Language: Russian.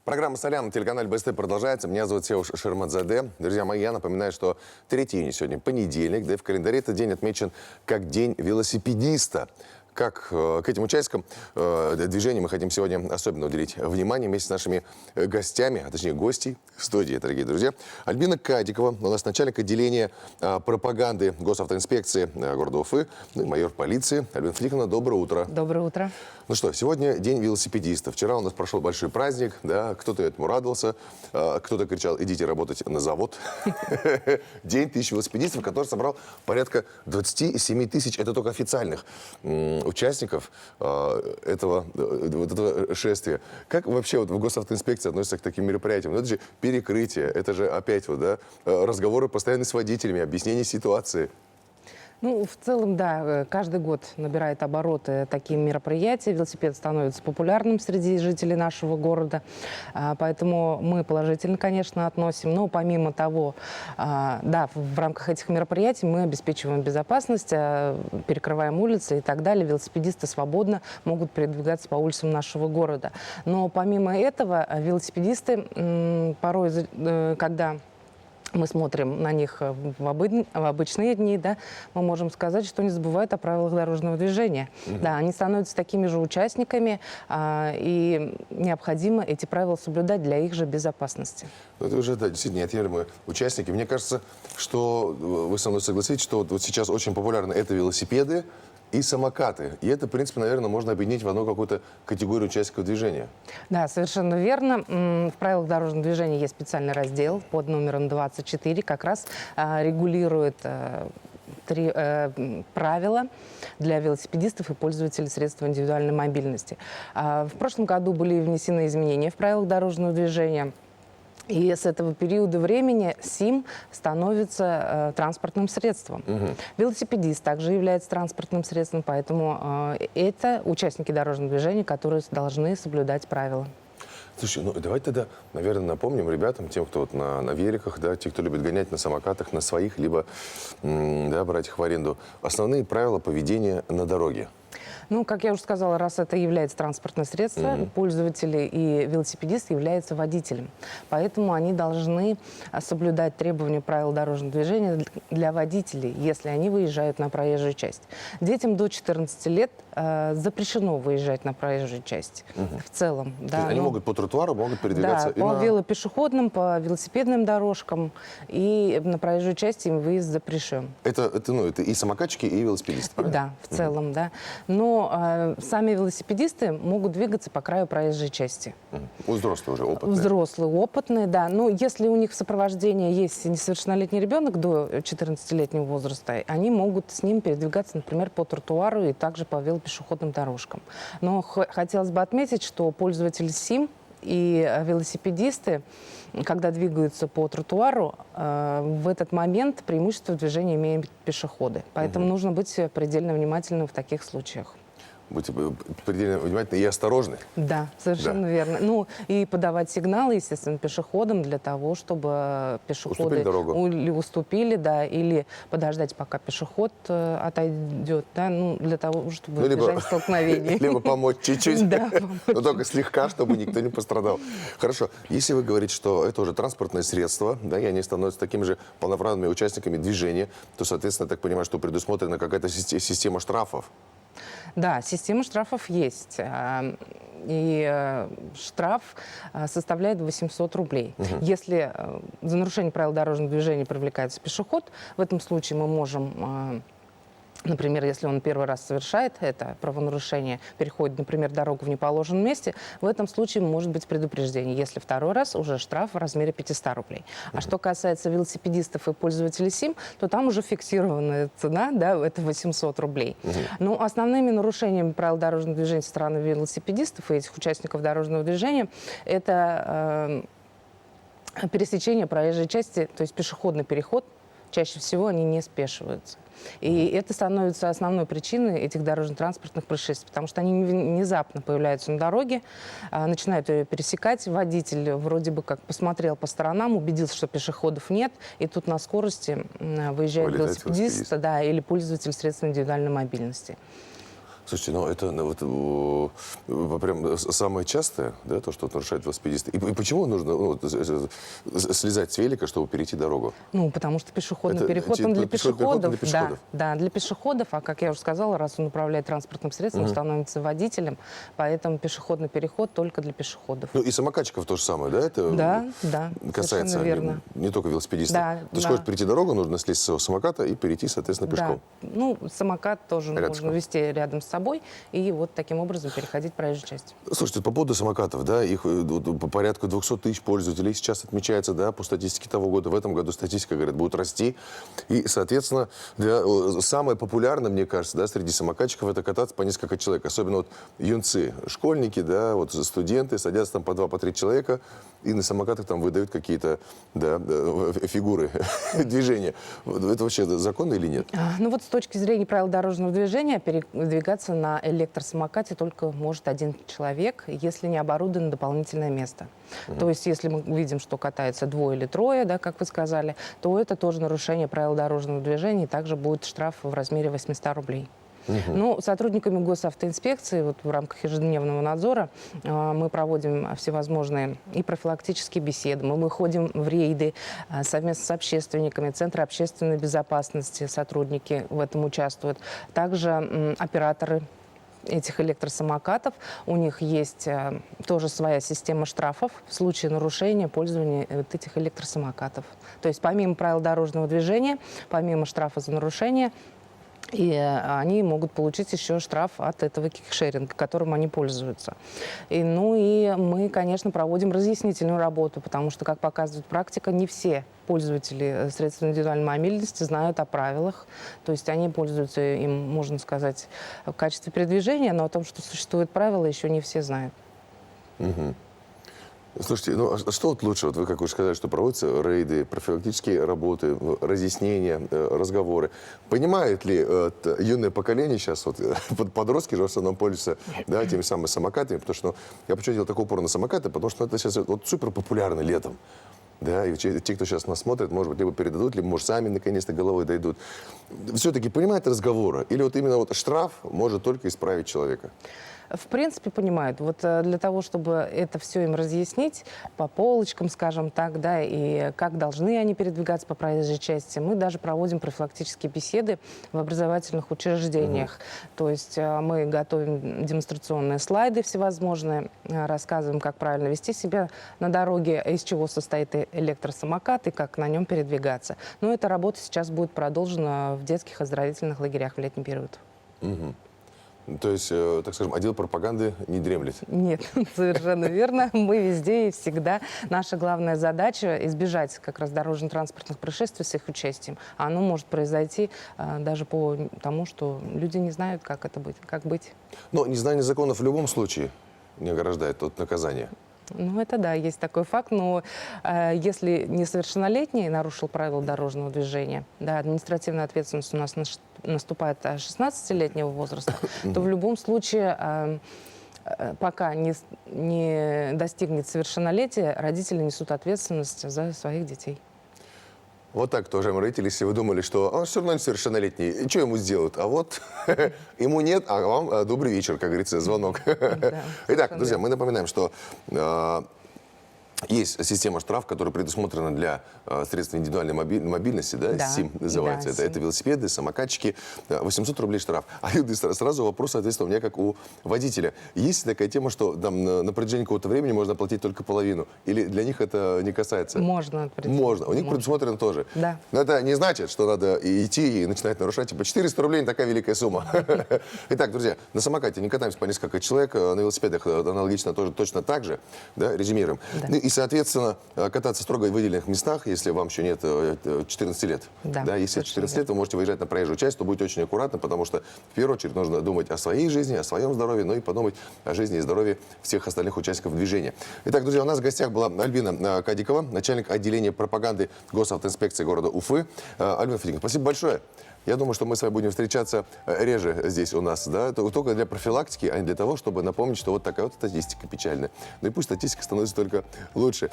Программа «Солян» на телеканале БСТ продолжается. Меня зовут Сеуш Шермадзаде. Друзья мои, я напоминаю, что 3 июня сегодня понедельник, да и в календаре этот день отмечен как День велосипедиста. Как к этим участникам движения мы хотим сегодня особенно уделить внимание вместе с нашими гостями, а точнее гостей в студии, дорогие друзья. Альбина Кадикова, у нас начальник отделения пропаганды госавтоинспекции города Уфы, ну и майор полиции. Альбина Федиковна, доброе утро. Доброе утро. Ну что, сегодня День велосипедиста. Вчера у нас прошел большой праздник, да, кто-то этому радовался, кто-то кричал: идите работать на завод. День тысячи велосипедистов, который собрал порядка 27 тысяч, это только официальных участников этого шествия. Как вообще в госавтоинспекции относятся к таким мероприятиям? Ну, это же перекрытие, это же опять разговоры постоянно с водителями, объяснение ситуации. Ну, в целом, да, каждый год набирает обороты такие мероприятия. Велосипед становится популярным среди жителей нашего города. Поэтому мы положительно, конечно, относим. Но помимо того, да, в рамках этих мероприятий мы обеспечиваем безопасность, перекрываем улицы и так далее. Велосипедисты свободно могут передвигаться по улицам нашего города. Но помимо этого, велосипедисты порой, когда мы смотрим на них в обычные дни, да, мы можем сказать, что не забывают о правилах дорожного движения. Да, они становятся такими же участниками, и необходимо эти правила соблюдать для их же безопасности. Ну, это уже, да, действительно неотъемлемые участники. Мне кажется, что вы со мной согласитесь, что вот сейчас очень популярны это велосипеды и самокаты. И это, в принципе, наверное, можно объединить в одну какую-то категорию участников движения. Да, совершенно верно. В правилах дорожного движения есть специальный раздел под номером 24, как раз регулирует три правила для велосипедистов и пользователей средств индивидуальной мобильности. В прошлом году были внесены изменения в правилах дорожного движения. И с этого периода времени СИМ становится транспортным средством. Велосипедист также является транспортным средством, поэтому это участники дорожного движения, которые должны соблюдать правила. Слушай, ну давайте тогда, наверное, напомним ребятам, тем, кто вот на великах, да, те, кто любит гонять на самокатах, на своих, либо да, брать их в аренду, основные правила поведения на дороге. Ну, как я уже сказала, раз это является транспортное средство, пользователи и велосипедист являются водителем. Поэтому они должны соблюдать требования правил дорожного движения для водителей, если они выезжают на проезжую часть. Детям до 14 лет запрещено выезжать на проезжую часть в целом. Да, они могут по тротуару, могут передвигаться, да, по велопешеходным, по велосипедным дорожкам, и на проезжую часть им выезд запрещен. Это и самокатчики, и велосипедисты, правильно? Да, в целом, да. Но сами велосипедисты могут двигаться по краю проезжей части. Взрослые уже, опытные. Взрослые, опытные, да. Но если у них в сопровождении есть несовершеннолетний ребенок до 14-летнего возраста, они могут с ним передвигаться, например, по тротуару и также по велопешеходным дорожкам. Но хотелось бы отметить, что пользователи СИМ и велосипедисты, когда двигаются по тротуару, в этот момент преимущество движения имеют пешеходы. Поэтому нужно быть предельно внимательным в таких случаях. Будьте предельно внимательны и осторожны. Да, совершенно верно. Ну, и подавать сигналы, естественно, пешеходам для того, чтобы пешеходы уступили, да, или подождать, пока пешеход отойдет, да, ну, для того, чтобы избежать столкновений. Либо помочь чуть-чуть, но только слегка, чтобы никто не пострадал. Хорошо. Если вы говорите, что это уже транспортное средство, да, и они становятся такими же полноправными участниками движения, то, соответственно, я так понимаю, что предусмотрена какая-то система штрафов. Да, система штрафов есть. И штраф составляет 800 рублей. Если за нарушение правил дорожного движения привлекается пешеход, в этом случае мы можем... Например, если он первый раз совершает это правонарушение, переходит, например, дорогу в неположенном месте, в этом случае может быть предупреждение. Если второй раз, уже штраф в размере 500 рублей. А что касается велосипедистов и пользователей СИМ, то там уже фиксированная цена, да, это 800 рублей. Но основными нарушениями правил дорожного движения со стороны велосипедистов и этих участников дорожного движения это пересечение проезжей части, то есть пешеходный переход. Чаще всего они не спешиваются. И это становится основной причиной этих дорожно-транспортных происшествий, потому что они внезапно появляются на дороге, начинают ее пересекать. Водитель вроде бы как посмотрел по сторонам, убедился, что пешеходов нет, и тут на скорости выезжает велосипедист, да, или пользователь средств индивидуальной мобильности. Слушайте, ну это прям самое частое, да, то, что нарушают велосипедисты. И почему нужно слезать с велика, чтобы перейти дорогу? Ну, потому что пешеходный Это переход, он для пешеходный переход пешеходов. для пешеходов. Да, для пешеходов. А как я уже сказала, раз он управляет транспортным средством, становится водителем, поэтому пешеходный переход только для пешеходов. Ну и самокатчиков то же самое, да? Это Да, касается совершенно верно. не только велосипедистов. Да, То есть, да. хочешь перейти дорогу, нужно слезть с самоката и перейти, соответственно, пешком. Да. Ну, самокат тоже Рядышком. нужно вести рядом с собой и вот таким образом переходить проезжую часть. Слушайте, по поводу самокатов, да, их по порядку 200 тысяч пользователей сейчас отмечается, да, по статистике того года. В этом году статистика, говорят, будет расти. И, соответственно, самое популярное, мне кажется, да, среди самокатчиков это кататься по несколько человек. Особенно вот юнцы, школьники, да, вот студенты садятся там по 2-3 человека и на самокатах там выдают какие-то, да, фигуры движения. Это вообще законно или нет? Ну вот с точки зрения правил дорожного движения передвигаться на электросамокате только может один человек, если не оборудовано дополнительное место. То есть если мы видим, что катается 2 или 3, да, как вы сказали, то это тоже нарушение правил дорожного движения, и также будет штраф в размере 800 рублей. Ну, сотрудниками госавтоинспекции вот в рамках ежедневного надзора мы проводим всевозможные и профилактические беседы, мы выходим в рейды совместно с общественниками, Центра общественной безопасности, сотрудники в этом участвуют. Также операторы этих электросамокатов, у них есть тоже своя система штрафов в случае нарушения пользования вот этих электросамокатов. То есть помимо правил дорожного движения, помимо штрафа за нарушение, и они могут получить еще штраф от этого кикшеринга, которым они пользуются. И мы, конечно, проводим разъяснительную работу, потому что, как показывает практика, не все пользователи средств индивидуальной мобильности знают о правилах. То есть они пользуются им, можно сказать, в качестве передвижения, но о том, что существуют правила, еще не все знают. Слушайте, ну а что вот лучше? Вот вы, как уже сказали, что проводятся рейды, профилактические работы, разъяснения, разговоры. Понимает ли юное поколение сейчас, вот подростки же в основном пользуются, да, теми самыми самокатами, потому что, я почему делал такой упор на самокаты, потому что это сейчас вот супер популярно летом. Да, и те, кто сейчас нас смотрит, может быть, либо передадут, либо, может, сами наконец-то головой дойдут. Все-таки понимает разговора? Или вот именно вот штраф может только исправить человека? В принципе, понимают. Вот для того, чтобы это все им разъяснить по полочкам, скажем так, да, и как должны они передвигаться по проезжей части, мы даже проводим профилактические беседы в образовательных учреждениях. То есть мы готовим демонстрационные слайды всевозможные, рассказываем, как правильно вести себя на дороге, из чего состоит электросамокат и как на нем передвигаться. Но эта работа сейчас будет продолжена в детских оздоровительных лагерях в летний период. То есть, так скажем, отдел пропаганды не дремлет? Нет, совершенно верно. Мы везде и всегда. Наша главная задача – избежать как раз дорожно-транспортных происшествий с их участием. А оно может произойти даже по тому, что люди не знают, как это быть, как быть. Но незнание законов в любом случае не ограждает от наказания. Ну, это да, есть такой факт, но если несовершеннолетний нарушил правила дорожного движения, да, административная ответственность у нас наступает от 16-летнего возраста, то в любом случае, пока не достигнет совершеннолетия, родители несут ответственность за своих детей. Вот так, уважаемые родители, если вы думали, что он все равно несовершеннолетний, что ему сделают? А вот ему нет, а вам добрый вечер, как говорится, звонок. Итак, друзья, мы напоминаем, что есть система штраф, которая предусмотрена для средств индивидуальной мобильности, да, Да, СИМ называется. да, Это велосипеды, самокатчики, 800 рублей штраф. А люди, сразу вопрос, соответственно, у меня как у водителя. Есть такая тема, что там на протяжении какого-то времени можно оплатить только половину? Или для них это не касается? Можно. Можно. У них предусмотрено тоже. Да. Но это не значит, что надо идти и начинать нарушать. Типа 400 рублей не такая великая сумма. Итак, друзья, на самокате не катаемся по несколько человек, на велосипедах аналогично тоже точно так же, да, резюмируем. Да. И, соответственно, кататься строго в выделенных местах, если вам еще нет 14 лет. Да, если 14 лет, вы можете выезжать на проезжую часть, то будьте очень аккуратны, потому что в первую очередь нужно думать о своей жизни, о своем здоровье, но и подумать о жизни и здоровье всех остальных участников движения. Итак, друзья, у нас в гостях была Альбина Кадикова, начальник отделения пропаганды госавтоинспекции города Уфы. Альбина Федоровна, спасибо большое. Я думаю, что мы с вами будем встречаться реже здесь у нас, да, только для профилактики, а не для того, чтобы напомнить, что вот такая вот статистика печальная. Ну и пусть статистика становится только лучше.